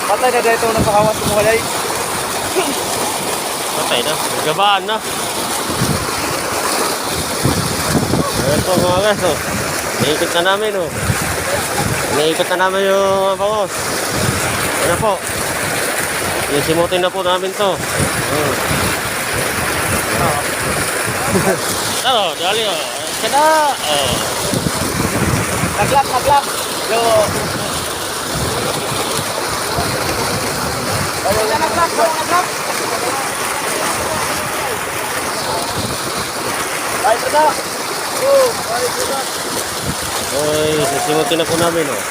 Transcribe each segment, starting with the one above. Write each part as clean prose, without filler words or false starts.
Patay na dito nagpakawas mo kayay. Patay na. Gabaan na. Ayan po mga guys, oh. Iniikot na namin, oh. Iniikot na namin yung bangos. Ayan na po. Isimutin na po namin to. Oh, dali, oh. Kada, oh. Naglak. Yo. Naglak. Bye, tada. Oh, bye, tada. Uy, sisimutin na po namin, oh.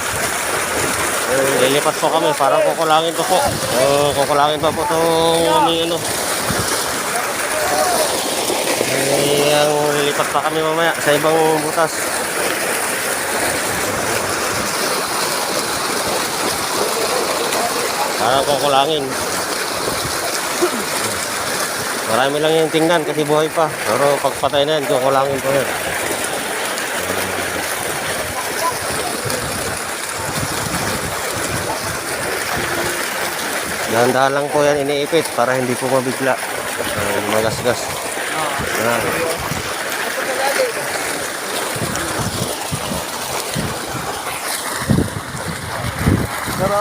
Lilipat po kami, parang kukulangin pa po. Kukulangin pa po itong ano. Ang lilipat pa kami mamaya sa ibang butas. Parang kukulangin. Marami lang yung tingnan kasi buhay pa. Pero pagpatay na yan, kukulangin po yan. Dahan-dahan lang po yan iniipit para hindi po mabigla. Magasgas. Pero